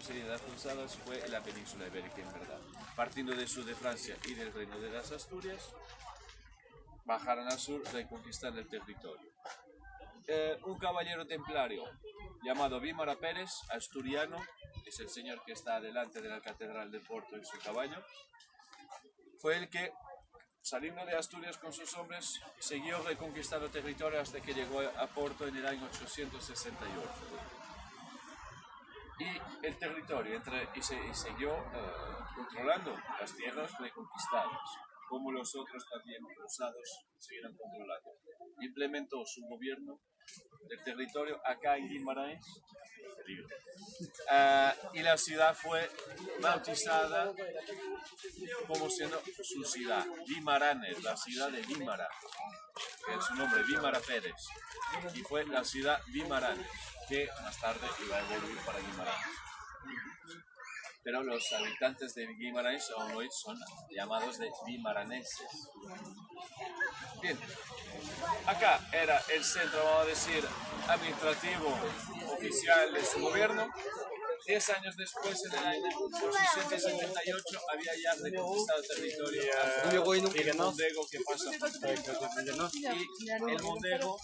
sucedido en las cruzadas fue en la península ibérica, en verdad. Partiendo del sur de Francia y del reino de las Asturias, bajaron al sur, reconquistando el territorio. Un caballero templario llamado Vímara Pérez, asturiano, es el señor que está delante de la catedral de Porto en su caballo, fue el que, saliendo de Asturias con sus hombres, siguió reconquistando territorio hasta que llegó a Porto en el año 868. Y el territorio siguió controlando las tierras reconquistadas, como los otros también cruzados siguieron controlando. Implementó su gobierno del territorio acá en Guimarães, y la ciudad fue bautizada como siendo su ciudad, Guimaranes, la ciudad de Vímara, que es su nombre, Vímara Pérez, y fue la ciudad Guimaranes, que más tarde iba a evoluir para Guimarães. Pero los habitantes de Guimarães aún hoy son llamados de guimaraneses. Bien, acá era el centro, vamos a decir, administrativo oficial de su gobierno. 10 años después, en el año 878, había ya reconquistado territorio el Mondego, que pasa por y el Mondego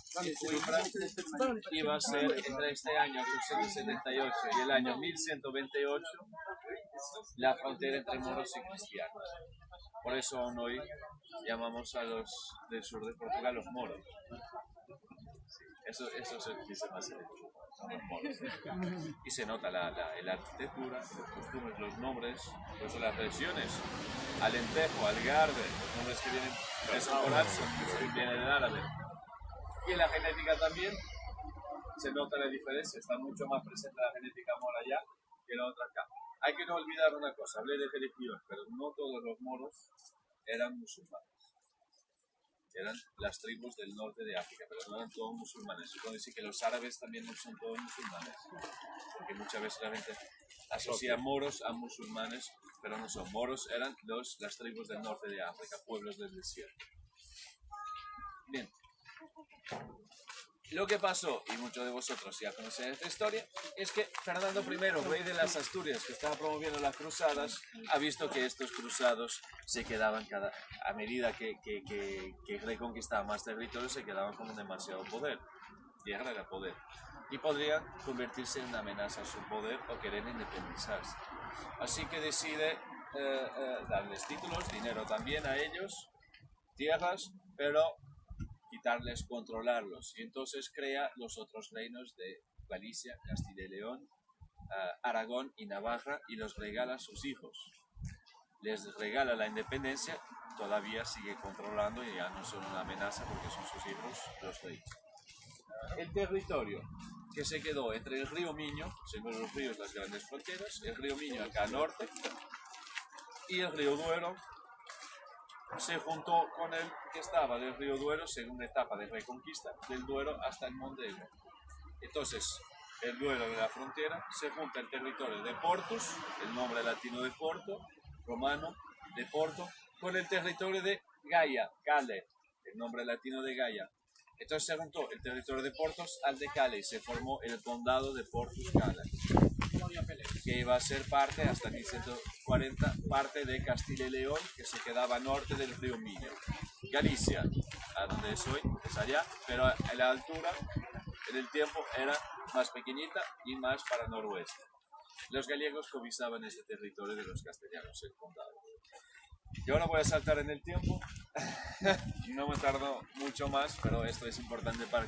iba a ser entre este año 878 y el año 1128 la frontera entre moros y cristianos. Por eso aún hoy llamamos a los del sur de Portugal los moros. Eso se dice más en el son los moros. Y se nota la arquitectura, los costumbres, los nombres, incluso las regiones. Alentejo, Algarve, los nombres que vienen de esos colapsos, que vienen del árabe. Y en la genética también se nota la diferencia, está mucho más presente la genética mora allá que la otra acá. Hay que no olvidar una cosa, hablé de religiones, pero no todos los moros eran musulmanes. Eran las tribus del norte de África, pero no eran todos musulmanes. Yo puedo decir que los árabes también no son todos musulmanes, porque muchas veces la gente asocia moros a musulmanes, pero no son. Moros eran las tribus del norte de África, pueblos del desierto. Bien. Lo que pasó, y muchos de vosotros ya conocen esta historia, es que Fernando I, rey de las Asturias, que estaba promoviendo las cruzadas, ha visto que estos cruzados se quedaban a medida que reconquistaban más territorio, se quedaban con demasiado poder. Tierra era poder. Y podrían convertirse en una amenaza a su poder o querer independizarse. Así que decide darles títulos, dinero también a ellos, tierras, pero quitarles, controlarlos, y entonces crea los otros reinos de Galicia, Castilla y León, Aragón y Navarra, y los regala a sus hijos. Les regala la independencia, todavía sigue controlando y ya no son una amenaza porque son sus hijos los reyes. El territorio que se quedó entre el río Miño, según los ríos las grandes fronteras, el río Miño acá al norte y el río Duero, se juntó con el que estaba del río Duero, segunda etapa de reconquista, del Duero hasta el Mondego. Entonces, el Duero de la frontera se junta el territorio de Portus, el nombre latino de Porto, romano de Porto, con el territorio de Gaia, Cale, el nombre latino de Gaia. Entonces se juntó el territorio de Portos al de Cale y se formó el condado de Portus Cale, que iba a ser parte, hasta 1140, parte de Castilla y León, que se quedaba al norte del río Miño. Galicia, a donde soy, es allá, pero a la altura, en el tiempo, era más pequeñita y más para noroeste. Los gallegos cobizaban este territorio de los castellanos, el condado. Yo ahora voy a saltar en el tiempo, no me tardo mucho más, pero esto es importante para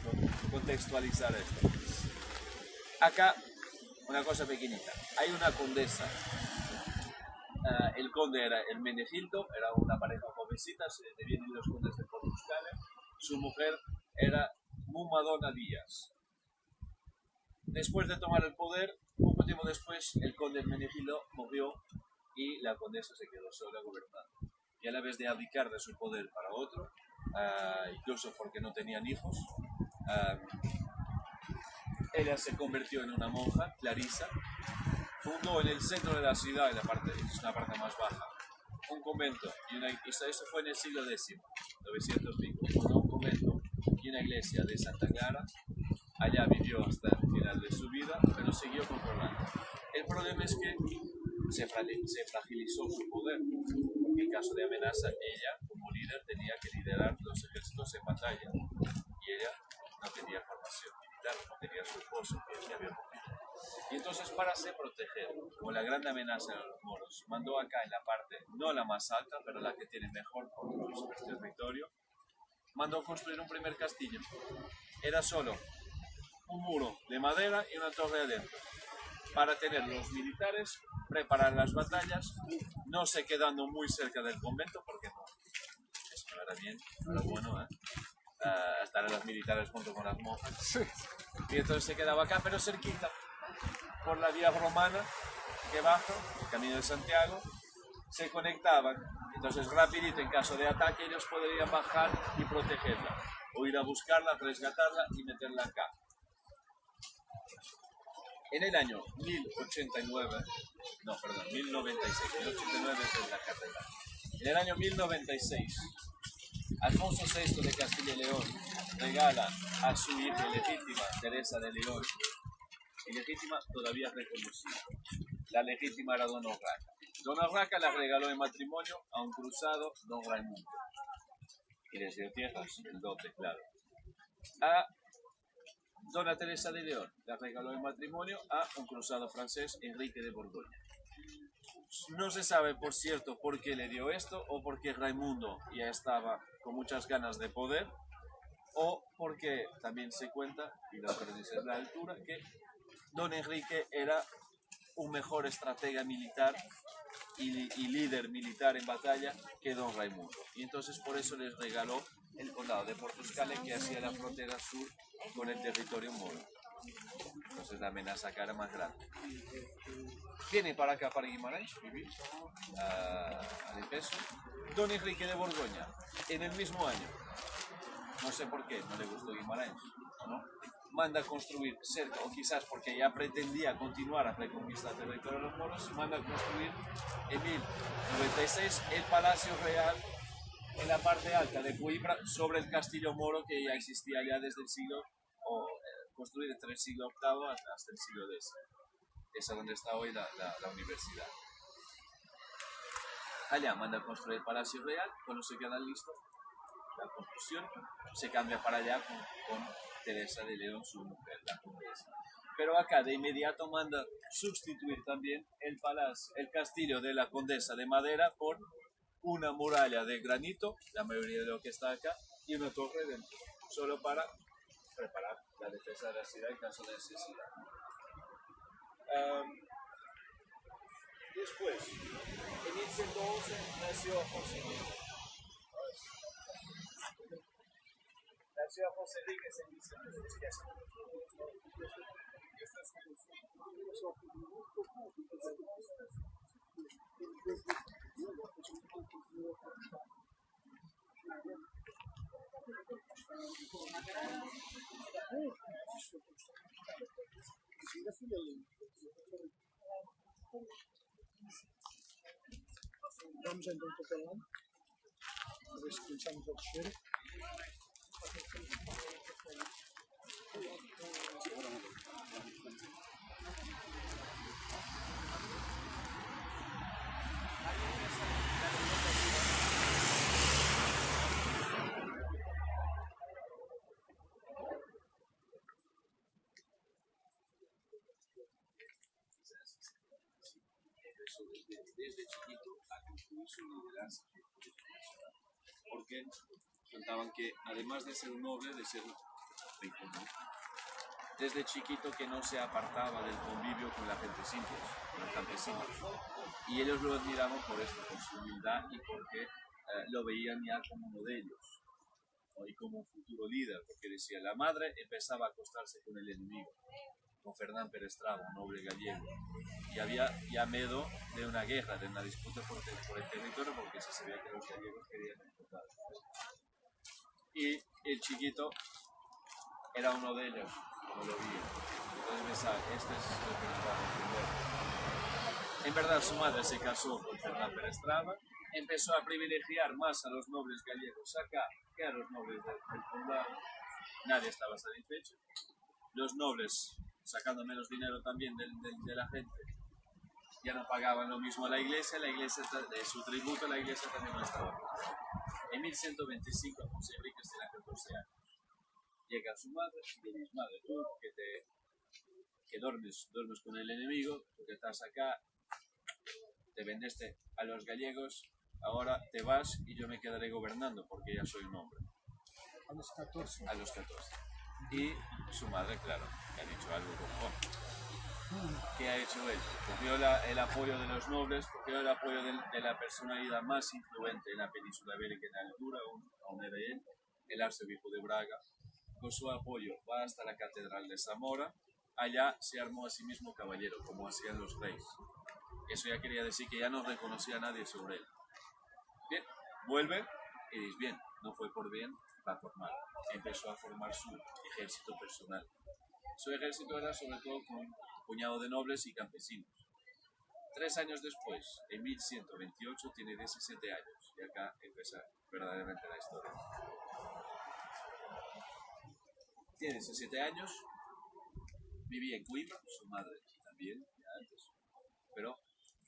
contextualizar esto. Acá, una cosa pequeñita, hay una condesa, el conde era Hermenegildo, era una pareja jovencita, se vienen los condes de Portus Cale, su mujer era Mumadona Díaz. Después de tomar el poder, poco tiempo después, el conde Hermenegildo murió y la condesa se quedó sola gobernando. Y a la vez de abdicar de su poder para otro, incluso porque no tenían hijos, ella se convirtió en una monja, Clarisa, fundó en el centro de la ciudad, en la parte más baja, un convento, esto fue en el siglo X, 900 pico, fundó un convento y una iglesia de Santa Clara. Allá vivió hasta el final de su vida, pero siguió controlando. El problema es que se fragilizó su poder, porque en caso de amenaza ella, como líder, tenía que liderar los ejércitos en batalla, y ella no tenía formación militar, no tenía su esposo que había morido. Y entonces, para se proteger, como la gran amenaza de los moros, mandó acá en la parte, no la más alta, pero la que tiene mejor control sobre el territorio, mandó construir un primer castillo. Era solo un muro de madera y una torre adentro, para tener los militares, preparar las batallas, no se quedando muy cerca del convento, porque no, eso no era bien, no era bueno, estar los militares junto con las monjas. Sí. Y entonces se quedaba acá, pero cerquita, por la vía romana que baja, el camino de Santiago, se conectaban. Entonces rapidito, en caso de ataque, ellos podrían bajar y protegerla, o ir a buscarla, rescatarla y meterla acá. En el año 1096, 1089 es la catedral. En el año 1096, Alfonso VI de Castilla y León regala a su hija legítima, Teresa de León, ilegítima todavía reconocida. La legítima era Don Urraca. Don Urraca la regaló en matrimonio a un cruzado, Don Raimundo, y les dio tierras, el dote, claro. A Dona Teresa de León la regaló en matrimonio a un cruzado francés, Enrique de Borgoña. No se sabe, por cierto, por qué le dio esto, o porque Raimundo ya estaba con muchas ganas de poder, o porque también se cuenta, y lo que dice es la altura, que Don Enrique era un mejor estratega militar y líder militar en batalla que Don Raimundo. Y entonces por eso les regaló el condado de Portuscale, que hacía la frontera sur con el territorio moro. Entonces la amenaza acá era más grande. Viene para acá, para Guimarães, vivir al Empezo. Don Enrique de Borgoña, en el mismo año, no sé por qué, no le gustó Guimarães, ¿no? Manda a construir cerca, o quizás porque ya pretendía continuar a reconquistar el territorio de los moros, manda a construir en 1096 el Palacio Real en la parte alta de Coimbra, sobre el castillo moro que ya existía ya desde el siglo, construido entre el siglo VIII hasta el siglo X. Esa es donde está hoy la universidad. Allá manda a construir el Palacio Real. Cuando se queda listo la construcción, se cambia para allá con Teresa de León, su mujer, la condesa. Pero acá de inmediato manda sustituir también el castillo de la condesa de madera por una muralla de granito, la mayoría de lo que está acá, y una torre dentro, solo para preparar la defensa de la ciudad en caso de necesidad. Después, en 1111 nació José Enrique. Nació José Enrique en 1111. Vamos então para lá. A ver se começamos a descer. Desde chiquito a construir su liderazgo, porque contaban que además de ser un noble, de ser rico, ¿no? Desde chiquito que no se apartaba del convivio con la gente simple, con los campesinos, y ellos lo admiraban por esto, por su humildad y porque lo veían ya como uno de ellos, ¿no? Y como un futuro líder, porque decía, la madre empezaba a acostarse con el enemigo, con Fernán Perestrava, un noble gallego, y había ya miedo de una guerra, de una disputa por el territorio, porque se sabía que los gallegos querían explotar. Y el chiquito era uno de ellos, como lo vi. Entonces pensaba, este es lo que nos va a defender. En verdad su madre se casó con Fernán Perestrava, empezó a privilegiar más a los nobles gallegos acá que a los nobles del condado. Nadie estaba satisfecho. Los nobles, sacando menos dinero también de la gente, ya no pagaban lo mismo a la iglesia de su tributo, la iglesia también lo estaba pagando. En 1125 Afonso Henriques tenía 14 años. Llega su madre y le dice: madre, tú que duermes con el enemigo, tú que estás acá, te vendeste a los gallegos, ahora te vas y yo me quedaré gobernando porque ya soy un hombre. A los 14. A los 14. Y su madre, claro, le ha dicho algo como: ¿qué ha hecho él? Cogió el apoyo de los nobles, cogió el apoyo de la personalidad más influente en la península ibérica en altura, aún era él, el arzobispo de Braga. Con su apoyo va hasta la catedral de Zamora. Allá se armó a sí mismo caballero, como hacían los reyes. Eso ya quería decir que ya no reconocía a nadie sobre él. Bien, vuelve y dice: bien, no fue por bien, va por mal. Empezó a formar su ejército personal. Su ejército era sobre todo con un puñado de nobles y campesinos. 3 años después, en 1128, tiene 17 años. Y acá empieza verdaderamente la historia. Tiene 17 años, vivía en Coimbra, su madre también, ya antes, pero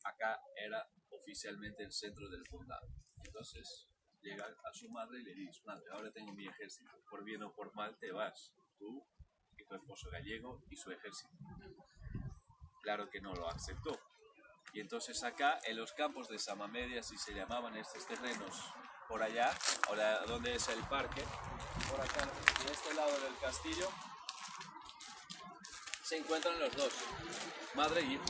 acá era oficialmente el centro del condado. Entonces llega a su madre y le dice: madre, ahora tengo mi ejército, por bien o por mal te vas, tú y tu esposo gallego y su ejército. Claro que no lo aceptó. Y entonces acá, en los campos de Samamedia, así se llamaban estos terrenos, por allá, ahora donde es el parque, por acá, de este lado del castillo, se encuentran los dos, madre y hijo.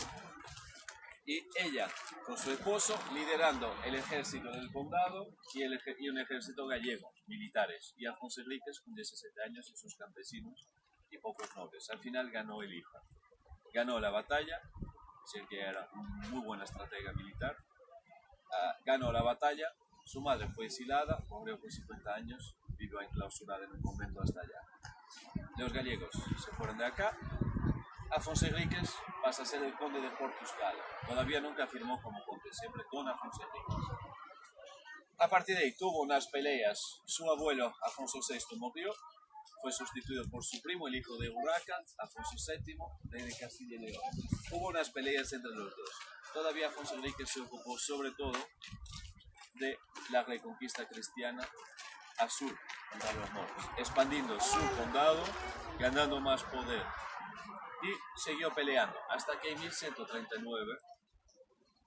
Y ella, con su esposo, liderando el ejército del condado y un ejército gallego, militares. Y Afonso Henriques, con 17 años, y sus campesinos y pocos nobles. Al final ganó el hijo. Ganó la batalla, sé que era una muy buena estratega militar. Ganó la batalla, su madre fue exilada, murió con 50 años, vivió enclausurada en un convento hasta allá. Los gallegos se fueron de acá. Afonso Henriques pasa a ser el conde de Portusgal. Todavía nunca firmó como conde, siempre don Afonso Henriques. A partir de ahí tuvo unas peleas. Su abuelo, Afonso VI, murió. Fue sustituido por su primo, el hijo de Urraca, Afonso VII, rey de Castilla y León. Hubo unas peleas entre los dos. Todavía Afonso Henriques se ocupó sobre todo de la reconquista cristiana a sur contra los moros, expandiendo su condado, ganando más poder. Y siguió peleando hasta que en 1139,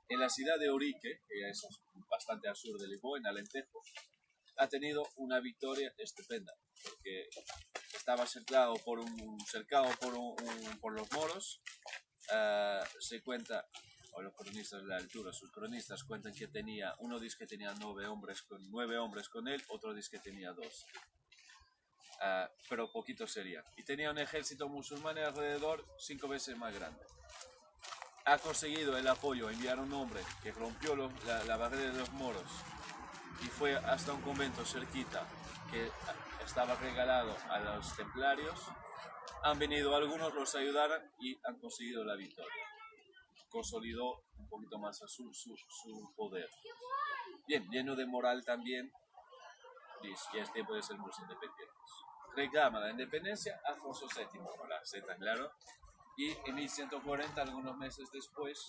en la ciudad de Urique, que ya es bastante al sur de Lisboa, en Alentejo, ha tenido una victoria estupenda, porque estaba cercado por los moros. Se cuenta, o los cronistas de la altura, sus cronistas cuentan que uno dice que tenía 9 hombres con él, otro dice que tenía 2. Pero poquito sería. Y tenía un ejército musulmán alrededor 5 veces más grande. Ha conseguido el apoyo, enviar un hombre que rompió la barrera de los moros y fue hasta un convento cerquita que estaba regalado a los templarios. Han venido algunos, los ayudaron y han conseguido la victoria. Consolidó un poquito más su poder. Bien, lleno de moral también, y es tiempo de ser muy independientes. Reclama la independencia Afonso VII, con la Z, claro, y en 1140, algunos meses después,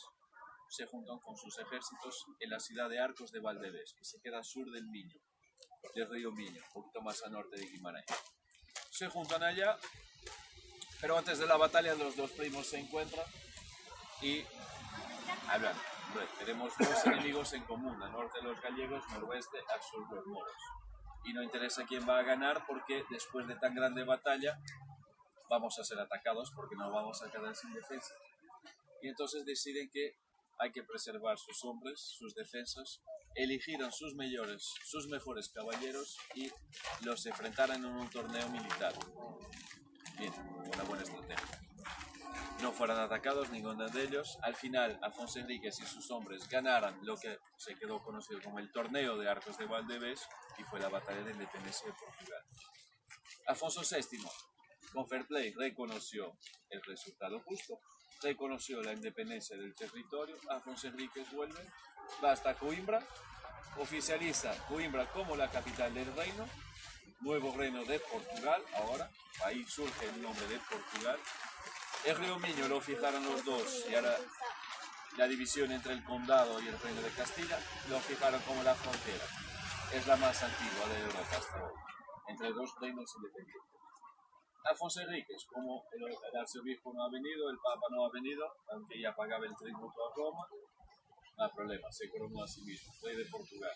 se juntan con sus ejércitos en la ciudad de Arcos de Valdevez, que se queda al sur del Miño, del río Miño, un poquito más al norte de Guimarães. Se juntan allá, pero antes de la batalla los dos primos se encuentran y hablan. Tenemos dos enemigos en común, al norte los gallegos, noroeste, al sur los moros. Y no interesa quién va a ganar porque después de tan grande batalla vamos a ser atacados porque nos vamos a quedar sin defensa. Y entonces deciden que hay que preservar sus hombres, sus defensas, eligieron sus mejores caballeros y los enfrentaron en un torneo militar. Bien, una buena estrategia. No fueron atacados ninguno de ellos. Al final, Afonso Henriques y sus hombres ganaron lo que se quedó conocido como el torneo de Arcos de Valdevez y fue la batalla de independencia de Portugal. Afonso VII, con fair play, reconoció el resultado justo, reconoció la independencia del territorio. Afonso Henriques vuelve, va hasta Coimbra, oficializa Coimbra como la capital del reino, nuevo reino de Portugal. Ahora, ahí surge el nombre de Portugal. El río Miño lo fijaron los dos y ahora la división entre el condado y el reino de Castilla, lo fijaron como la frontera. Es la más antigua de Europa hasta hoy, entre dos reinos independientes. Alfonso Enríquez, como el arzobispo no ha venido, el papa no ha venido, aunque ya pagaba el tributo a Roma, no hay problema, se coronó a sí mismo, rey de Portugal.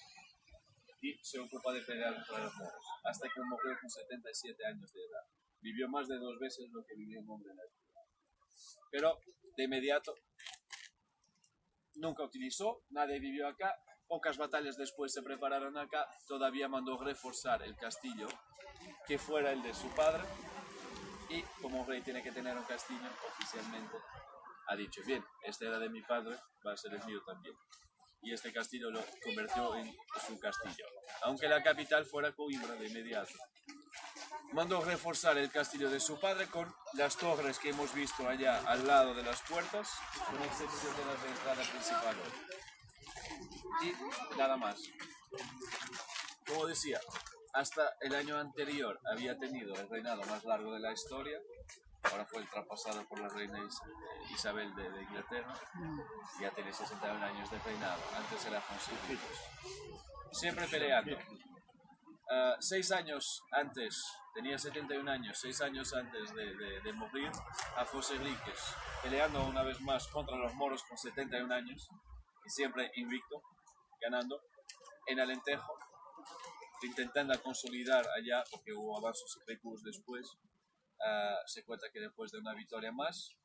Y se ocupa de pelear contra los moros, hasta que murió con 77 años de edad. Vivió más de 2 veces lo que vivió un hombre en la ciudad. Pero de inmediato nunca utilizó, nadie vivió acá. Pocas batallas después se prepararon acá. Todavía mandó reforzar el castillo que fuera el de su padre. Y como rey tiene que tener un castillo, oficialmente ha dicho, bien, este era de mi padre, va a ser el mío también. Y este castillo lo convirtió en su castillo, aunque la capital fuera Coimbra de inmediato. Mandó reforzar el castillo de su padre con las torres que hemos visto allá al lado de las puertas, con excepción de las de entrada principal. Y nada más. Como decía, hasta el año anterior había tenido el reinado más largo de la historia. Ahora fue traspasado por la reina Isabel de Inglaterra. Ya tiene 61 años de reinado. Antes era Alfonso Enríquez. Siempre peleando. 6 años antes, tenía 71 años, 6 años antes de morir, Alfonso Enríquez peleando una vez más contra los moros con 71 años. Y siempre invicto, ganando en Alentejo, intentando consolidar allá, porque hubo avances y recuos después. Se cuenta que después de una victoria más,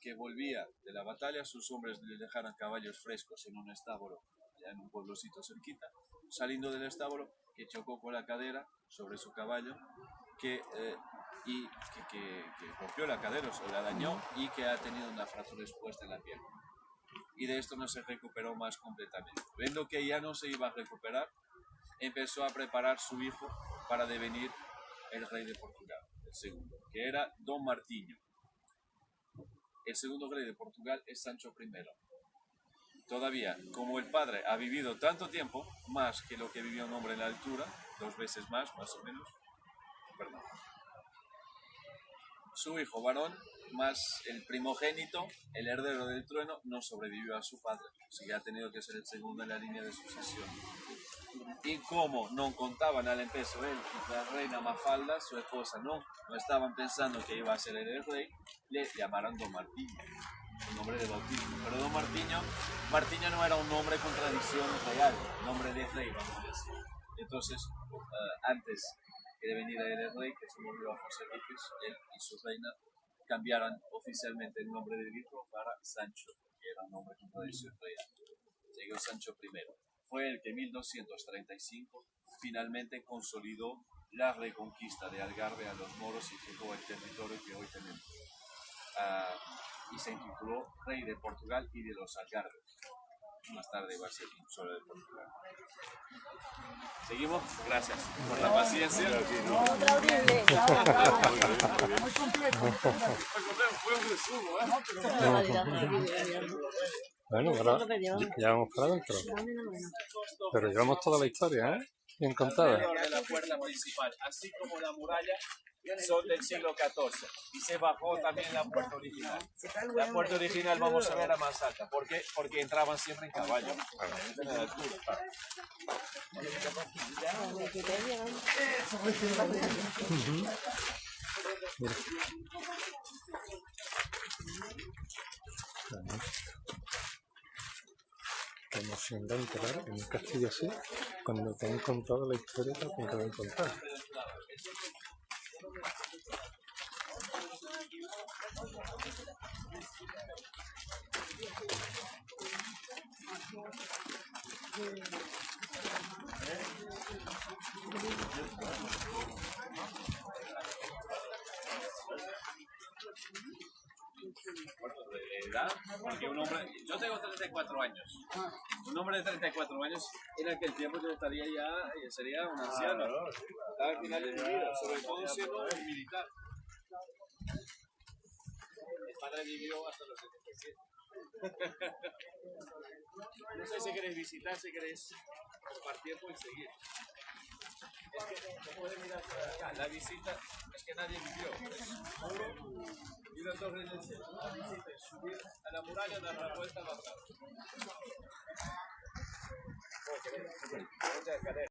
que volvía de la batalla, sus hombres le dejaron caballos frescos en un establo, allá en un pueblocito cerquita. Saliendo del establo, que chocó con la cadera sobre su caballo, que rompió la cadera, o sea, la dañó, y que ha tenido una fractura expuesta en la pierna. Y de esto no se recuperó más completamente. Viendo que ya no se iba a recuperar, empezó a preparar su hijo para devenir el rey de Portugal, el segundo, que era Don Martiño. El segundo rey de Portugal es Sancho I. Todavía, como el padre ha vivido tanto tiempo, más que lo que vivió un hombre en la altura, 2 veces más o menos, perdón. Su hijo varón, más el primogénito, el heredero del trono, no sobrevivió a su padre, así que ha tenido que ser el segundo en la línea de sucesión. Y como no contaban al empezó él y la reina Mafalda, su esposa, no estaban pensando que iba a ser el rey, le llamaron Don Martiño, un nombre de bautismo. Pero Don Martiño no era un nombre con tradición real, nombre de rey, vamos a decir. Entonces, antes de venir el rey, que se murió Alfonso Enríquez, él y su reina cambiaron oficialmente el nombre del hijo para Sancho, que era un nombre con tradición real. Llegó Sancho I. Fue el que en 1235 finalmente consolidó la reconquista de Algarve a los moros y fijó el territorio que hoy tenemos. Y se intituló Rey de Portugal y de los Algarves. Más tarde va a ser solo de Portugal. ¿Seguimos? Gracias por la paciencia. Muy completo. Fue un resumo, Bueno, ahora ya vamos para adentro. Pero llevamos toda la historia, ¿eh? Bien contada. Alrededor de la puerta principal, así como la muralla, son del siglo XIV. Y se bajó también la puerta original. La puerta original vamos a ver la más alta. ¿Por qué? Porque entraban siempre en caballo. Mira. Qué emoción de entrar en un castillo así cuando te han contado la historia que te han contado. ¿Verdad? Porque un hombre, yo tengo 34 años. Un hombre de 34 años en aquel tiempo yo estaría ya, sería un anciano. Estaba al final de mi vida, sobre todo siendo un militar. Mi padre vivió hasta los 77. No sé si queréis visitar, si queréis compartir, pues seguir. Es que se puede mirar por acá. La visita es que nadie vivió. Es puro. Y la Torre del Cielo. Subir a la muralla, dar la vuelta, bajar.